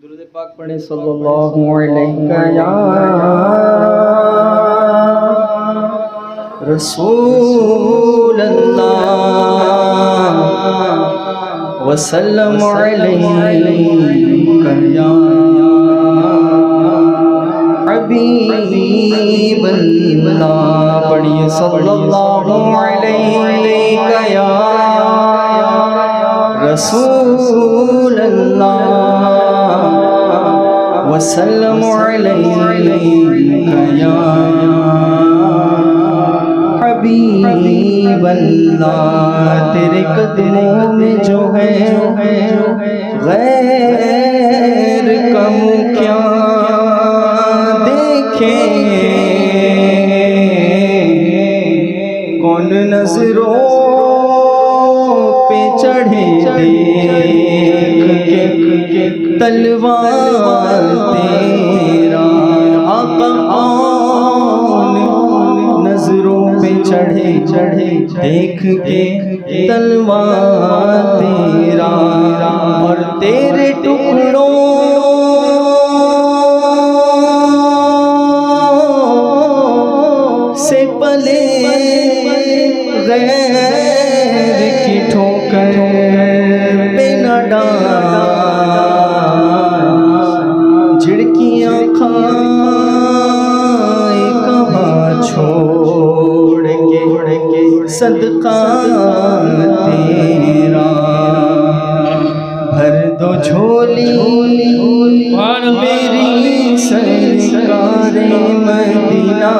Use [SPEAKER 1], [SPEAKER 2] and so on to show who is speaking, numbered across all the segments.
[SPEAKER 1] درود پاک پڑھیں صلی اللہ علیہ یا رسول اللہ وسلم علیہ یا حبیب اللہ پڑھیے صلی اللہ علیہ یا رسول اللہ وسلم علیک یا حبیب اللہ تیرے قدموں میں جو ہے غیر کا منہ کیا دیکھے کون نظروں پہ چڑھے دیکھ کے تلوار تیرا آقا کون نظروں پہ چڑھے دیکھ کے تلوار تیرا اور تیرے ٹکڑوں سے پلے غیر کی ٹھوکر پہ نہ ڈال جھڑکیاں کھائے کہاں چھوڑ کے صدقہ تیرا بھر دو جھولی میری سرکار مدینہ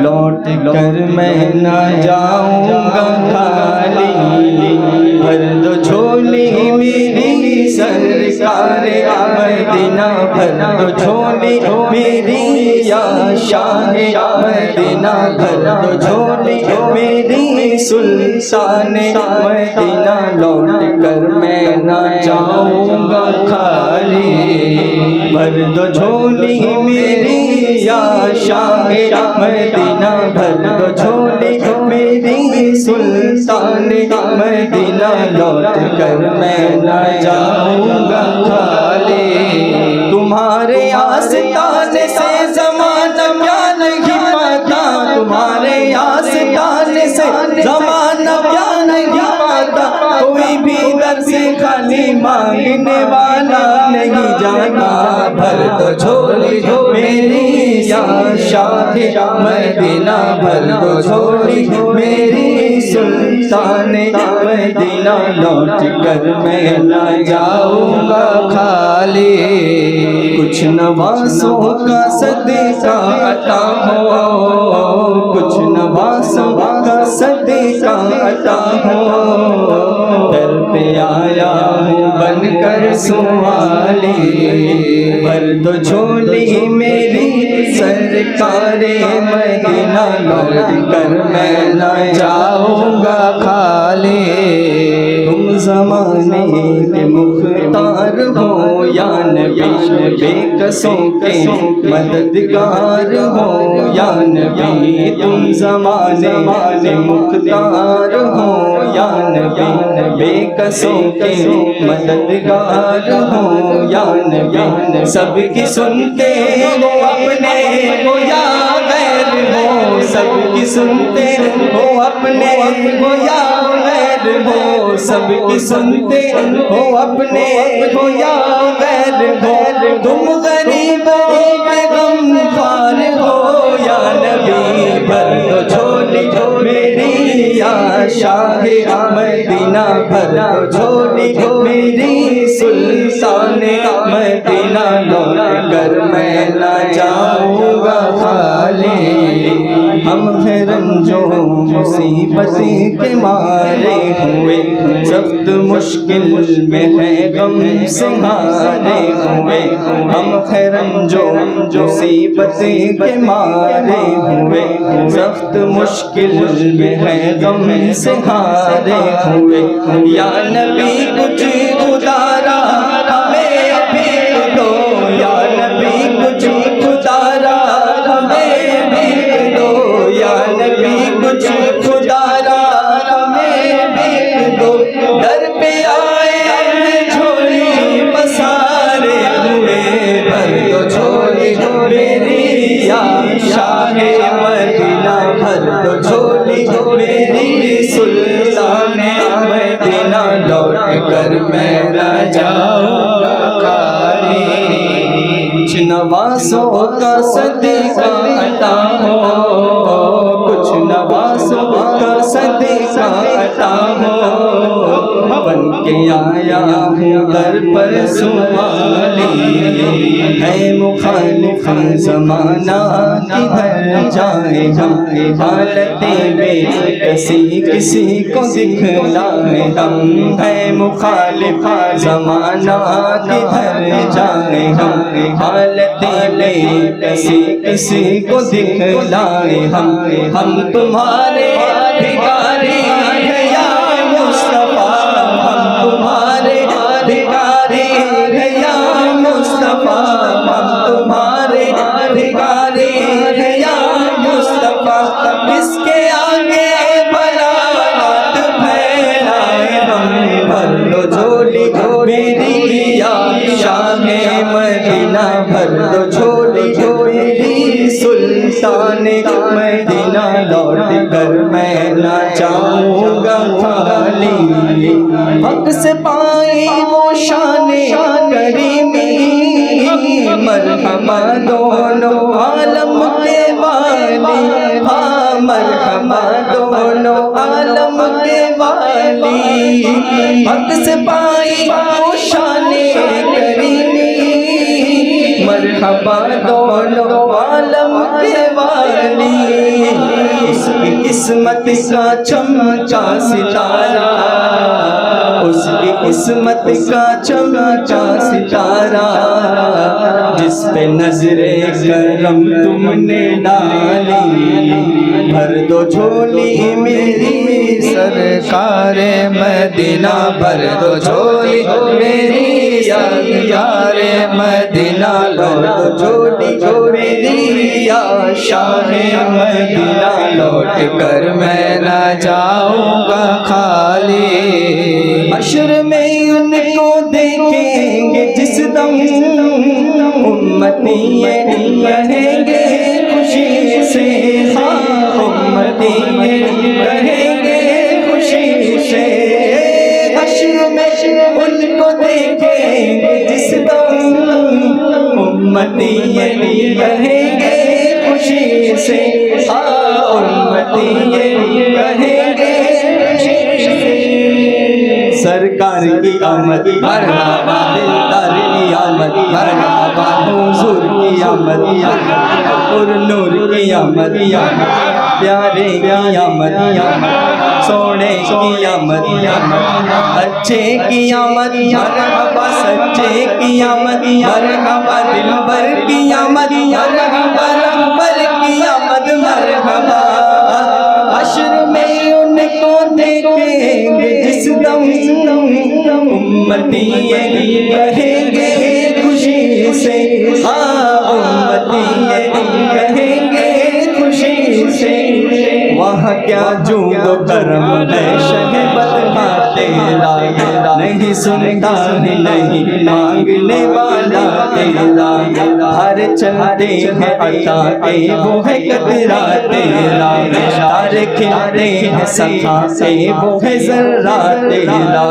[SPEAKER 1] لوٹ کر میں نہ جاؤں گا خالی بھر دو جھولی میری سرکار مدینہ بھر دو جھولی میری یا شاہ مدینہ بھر دو جھولی میری سلطان مدینہ لوٹ کر میں نہ جاؤں گا خالی بھر دو جھولی میری یا شاہ مدینہ بھر دو جھولی میری سلطان مدینہ لوٹ کر میں نہ جاؤں گا خالی تمہارے آستان سے زمانہ کیا نہیں پاتا تمہارے آستان سے زمانہ کیا نہیں پاتا کوئی بھی در سے خالی مانگنے والا نہیں جانا بھر دو جھولی میری یا شاہ مدینہ بھر دو جھولی میری سلطان مدینہ لوٹ کر میں نہ جاؤں گا خالی کچھ نوازوں کا صدقہ عطا ہو کچھ نوازوں کا صدقہ عطا ہو در پہ آیا ہوں بن کر سوالی بھر دو جھولی میری سرکار مدینہ لوٹ کر میں نہ جاؤں گا خالی تم زمانے کے مختار ہو یا نبی بے کسوں کے مددگار ہو یا نبی تم زمانے کے مختار ہو یا نبی بے کسوں کے مددگار ہو یا نبی سب کی سنتے ہو اپنے ہو یا غیر ہو سب کی سنتے ہو اپنے ہو یا غیر ہو سب کی سنتے ہو اپنے ہو یا غیر ہو تم غریبوں پہ غم خوار ہو یا نبی بھر دو جھولی میری یا شاہ مدینہ بھر دو جھولی میری سلطان مدینہ لوٹ کر میں نہ جاؤں گا خالی ہم ہیں رنجو مصیبت کے مارے ہوئے سخت مشکل میں ہے غم سے ہارے ہوئے ہم ہیں رنجو مصیبت کے مارے ہوئے سخت مشکل میں ہے غم سے ہارے ہوئے یا نبی کچھ خدا را ہمیں بھیک دو یا نبی کچھ خدا را ہمیں بھیک دو یا نبی کچھ خدا را ہمیں بھیک دو در پہ آئے جھولی پسارے نوازوں کا صدقہ عطا ہو، کچھ نوازوں کا صدقہ عطا ہو، بن کے آیا ہوں در پر سوالی، ہے مخالف زمانہ کدھر جائے ہم، حالتیں بے کسی کسی کو دکھلائے ہم، ہے مخالف زمانہ کدھر جائے ہم، حالتیں بے کسی کسی کو دکھلائے ہم تمہارے بھکاری ہیں یا مصطفیٰ، ہم تمہارے بھکاری ہیں یا مصطفیٰ، ہم تمہارے بھکاری ہیں یا مصطفیٰ، کس کے آگے بھلا ہاتھ پھیلائے ہم، بھر لو جھولی میری یا شاہ مدینہ، بھر لو جھولی میری سلطان مدینہ، لوٹ کر میں نہ جاؤں گا خالی، حق سے پائی وہ شان کریمی، مرحبا دونوں عالم کے والی، ہاں مرحبا دونوں عالم کے والی، حق سے پائی وہ شان کریمی، مرحبا دونوں عالم کے والی، اس کی قسمت کا چمکا ستارہ، اس کی قسمت کا چمکا ستارہ، جس پہ نظر کرم تم نے ڈالی، بھر دو جھولی میری سرکار مدینہ، بھر دو جھولی میری یار مدینہ، لوٹ دو جھولی میری یا شاہ مدینہ، لوٹ کر میں نہ جاؤں گا خالی، حشر میں ان کو دیکھیں گے جس دم، امتی یہ کہیں گے خوشی سے، ہاں امتی یہ کہیں گے خوشی سے، حشر میں ان کو دیکھیں گے جس دم، امتی یہ کہیں گے خوشی سے، ہاں امتی یہ کہیں گے خوشی سے، سرکار کی آمد مرحبا، دلدار کی آمد مرحبا، حضور کی آمد پر نور کی آمد، پیارے کی آمد، سونے کی آمد، اچھے کی آمد مرحبا، سچے کی آمد مرحبا، دلبر کی آمد مرحبا، رہبر کی آمد مرحبا، حشر میں ان کو دیکھیں گے جس دم، امتی یہ کہیں گے خوشی سے، ہاں امتی یہ کہیں گے خوشی سے، وہاں کیا جود و کرم ہے شہبت تیرا، نہیں سنتا نہیں مانگنے والا تیرا، ہر چلتے ہیں عطا کے وہ ہے قدرہ تیرا، تارے کھلتے ہیں سخا سے وہ ہے ذرہ تیرا،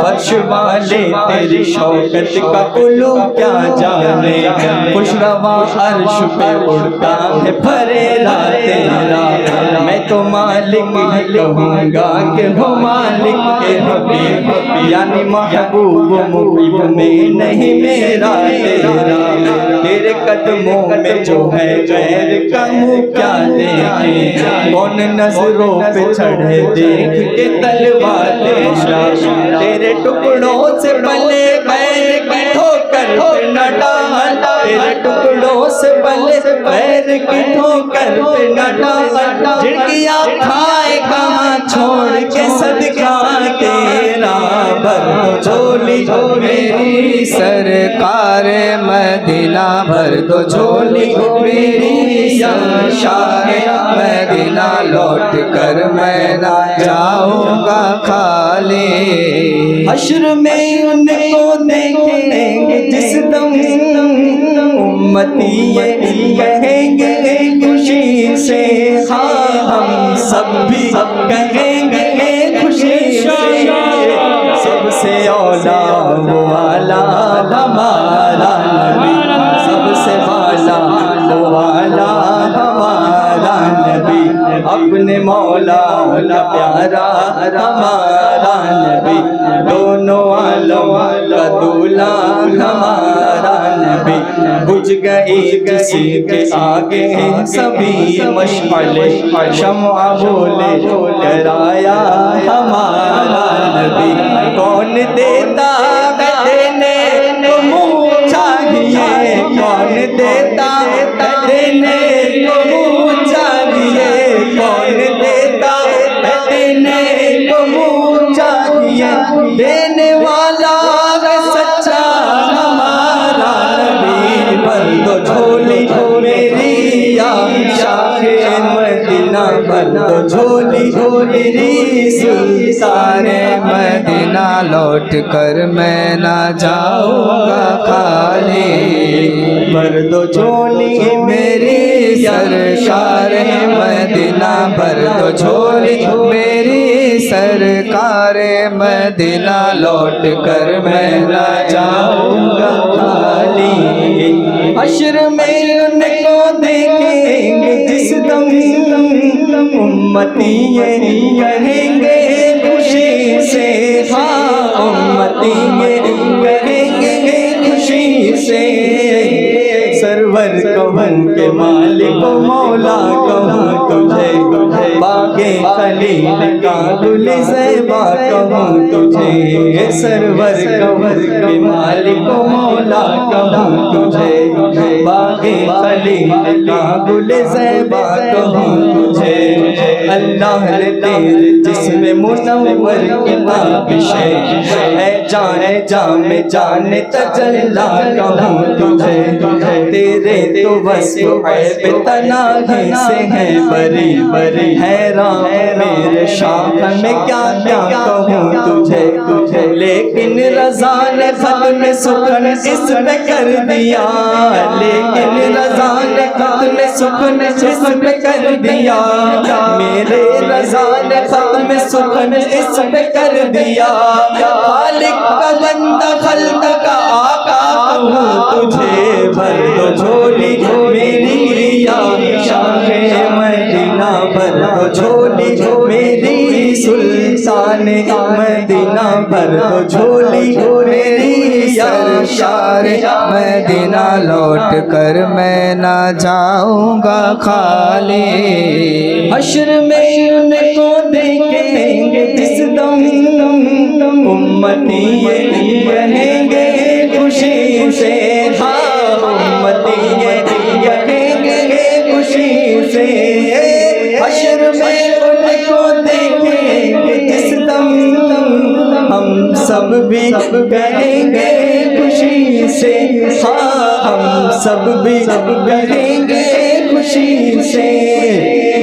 [SPEAKER 1] فرش والے تیری شوکت کا کلو کیا جانے، خوش رواں عرش پہ اڑتا ہے پھریرا تیرا، میں تو مالک ہی کہوں گا کہ ہو مالک کے حبیب، یعنی محبوب محب میں نہیں میرا تیرا، تیرے قدموں میں جو ہے غیر کا منہ کیا دیکھیں، کون نظروں پہ چڑھے دیکھ کے تلوار تیرا، تیرے ٹکڑوں سے پلے غیر کی ٹھوکر پہ نہ ڈال، تیرے ٹکڑوں سے پلے غیر کی ٹھوکر پہ نہ ڈال، جھڑکیاں کھائے کہاں چھوڑ کے صدقہ تیرا، بھر دو جھولی میری سرکار مدینہ، بھر دو جھولی میری شاہ مدینہ، لوٹ کر میں نہ جاؤں گا خالی، حشر میں ان کو دیکھیں گے جس دم، امتی یہ کہیں گے خوشی سے، ہاں ہم سب بھی کہیں گے خوشی سے، سب سے اولا وہ والا ہمارا نبی، سب سے والا مولا کا پیارا ہمارا نبی، دونوں عالم کا دولہ ہمارا نبی، بجھ گئی کسی کے آگے سبھی مشعلے، شمع بولے کرایا ہمارا نبی، کون دیتا دینے کو منہ چاہیے، کون دیتا دینے کو منہ چاہیے، کون دیتا دینے کو منہ چاہیے، دینے والا سچا ہمارا نبی، بھر دو جھولی میری یا شاہ مدینہ، بھر دو جھولی میری سلطان مدینہ، لوٹ کر میں نہ جاؤں گا خالی، بھر دو جھولی میری سرکار مدینہ، بھر دو جھولی میری سرکار مدینہ، لوٹ کر میں نہ جاؤں گا خالی، حشر میں ان کو دیکھیں گے جس دم امتی یہ کہیں گے خوشی سے، ہاں امتی یہ کہیں گے خوشی سے، سرور کہوں کے مالک و مولا کہوں تجھے، باغ خلیل کا گل زیبا کہوں تجھے، سرور کہوں کے مالک و مولا کہوں تجھے، باغ خلیل کا گل زیبا کہوں تجھے، اللہ نے تیرے جسم منور کی تابش ہے، جانے جام جان تجلا کہوں تجھے، تیرے تو وصف عیب تناہی سے ہے بری بری، حیران میرے شاہ میں کیا کیا کہوں تجھے، لیکن رضا نے ختم سخن اس پہ کر دیا، لیکن رضا نے ختم سخن اس پہ کر دیا، میرے رضا نے ختم سخن اس پہ کر دیا، خالق کا بندہ خلق کا آقا کہوں تجھے، بھر دو جھولی میری یا شاہ مدینہ، بھر دو جھولی میری سلطان مدینہ، بھر دو جھولی میری یا شاہ مدینہ، لوٹ کر میں نہ جاؤں گا خالی، حشر میں ان کو دیکھیں گے جس دم امتی یہ کہیں گے خوشی سے، ہاں امتی یہ کہیں گے خوشی سے، حشر میں ان کو دیکھیں گے جس دم ہم سب بھی کہیں گے خوشی سے، ہاں ہم سب بھی کہیں گے خوشی سے،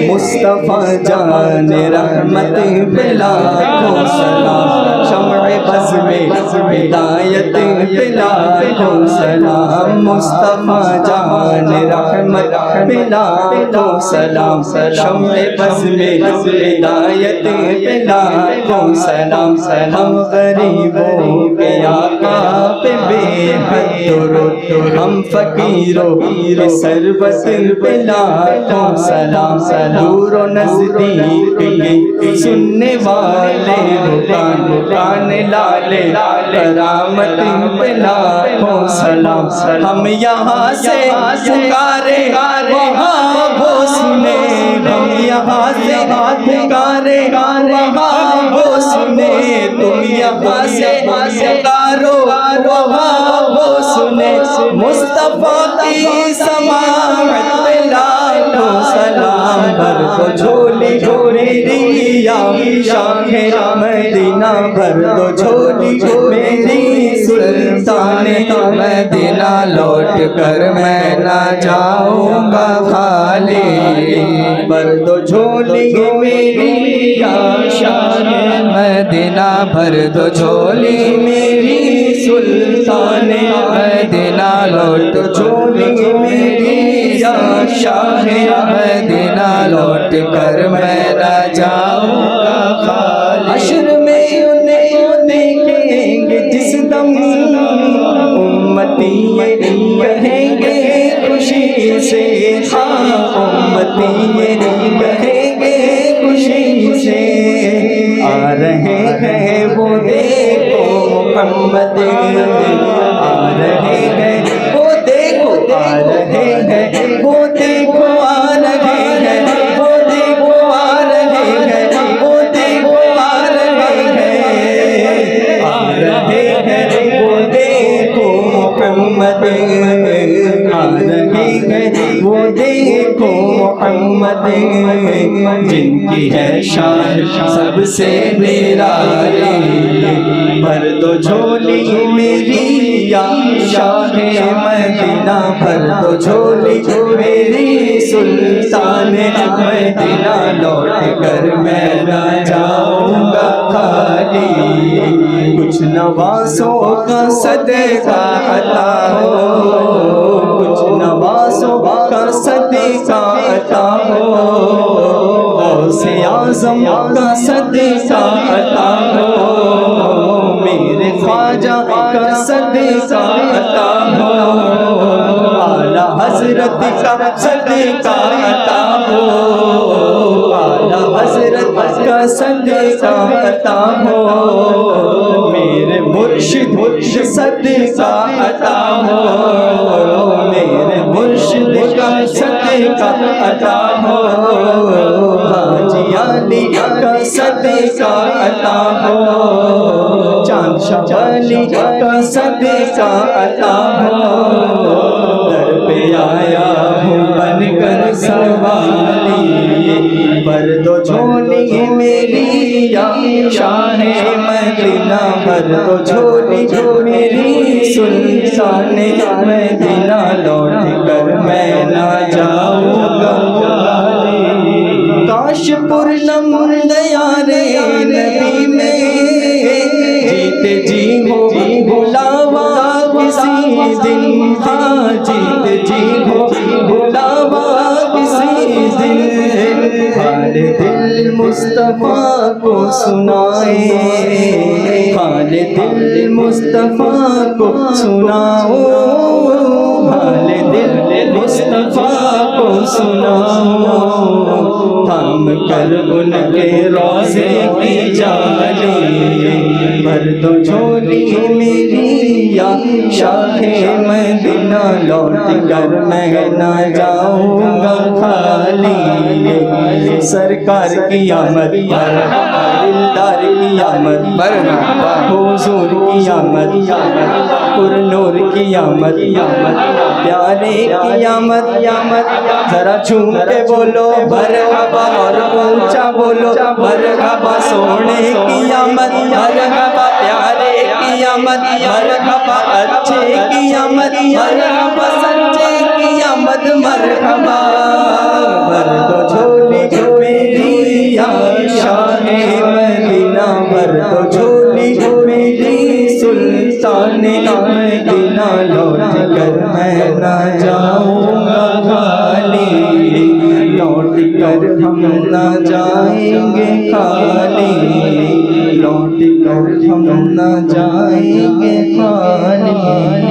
[SPEAKER 1] مصطفیٰ جان رحمت بلا کو سلام، شمع بز میں ہدایت بلا کو سلام، مصطفیٰ جان رحمت بلا کو سلام، شمع بز میں ہدایت بلا کو سلام، ہم غریبوں کے آقا پہ بے حد درود، ہم فقیروں کے سربت بلا کو سلام، دور و نزدیک کے سننے والے کان لالے کرامت بلا کو سلام، ہم یہاں سے پکارے وہاں وہ سنے، ہم یہاں سے پکارے وہاں وہ سنے، تم یہاں سے پکارو وہاں وہ سنے، مصطفیٰ کی سماعت بلا کو سلام، بھر دو جھولی میری یا شاہ مدینہ، بھر دو جھولی میری سلطان مدینہ، لوٹ کر میں نہ جاؤں گا خالی، بھر دو جھولی میری یا شاہ مدینہ، بھر دو جھولی میری سلطان مدینہ، لوٹ جھولی میری یا شاہ مدینہ، لوٹ کر میں نہ جاؤں گا خالی، حشر میں انہیں کو دیکھیں گے جس دم امتی یہ کہیں گے خوشی سے، ہاں امتی یہ کہیں گے خوشی خوشی سے آ رہے ہیں وہ دیکھو محمد آ رہے ہیں وہ دیکھو آ رہے ہیں وہ دیکھو آ رہے ہیں وہ دیکھو آ رہے ہیں وہ دیکھو آ رہے ہیں آ رہے ہیں وہ دیکھو محمد آ رہے ہیں وہ دیکھو محمد جن کی ہے شان سب سے نرالی بھر دو جھولی میری یا شاہ مدینہ بھر دو جھولی میری سلطان مدینہ لوٹ کر میں نہ جاؤں گا خالی کچھ نوازوں کا صدقہ عطا ہو کچھ نوازوں کا صدقہ عطا ہو غوث اعظم کا صدقہ عطا ہو میرے خواجہ کا صدقہ عطا ہو اعلیٰ حضرت کا صدقہ عطا ہو اعلیٰ حضرت کا صدقہ عطا ہو میرے مرشد صدقہ عطا ہو میرے مرشد کا صدقہ عطا ہو حاجی علی کا صدقہ عطا ہو چاند شاہ علی کا صدقہ عطا ہو در پہ آیا ہوں بن کر سوالی بھر دو جھولی میری یا شاہ مدینہ بھر دو جھولی میری سلطان مدینہ لوٹ کر میں نہ جاؤں گا کاش پرنم دیارے نبی میں جیتے جی ہو بلاوا کسی دن ہاں جیتے جی ہو بلاوا کسی دن حال دل مصطفیٰ کو سنائے حال دل مصطفیٰ کو سناؤ حال دل مصطفیٰ کو سناؤ تھام کر ان کے روضے کی جالی بھر دو جھولی میری یا شاہ مدینہ لوٹ کر میں نہ جاؤں گا خالی سرکار کی آمد دلدار کی آمد حضور کی آمد پر نور کی آمد پیارے کی آمد ذرا جھوم کے بولو مرحبا اور اونچا بولو مرحبا سونے کی آمد مرحبا پیارے کی آمد مرحبا اچھے کی آمد مرحبا سچے کی آمد مرحبا بھر دو جھولی میری یا شاہ مدینہ بھر دو جھولی میری سلطان مدینہ لوٹ کر میں نہ جاؤں گا خالی لوٹ کر ہم نہ جائیں گے خالی لوٹ کر ہم نہ جائیں گے خالی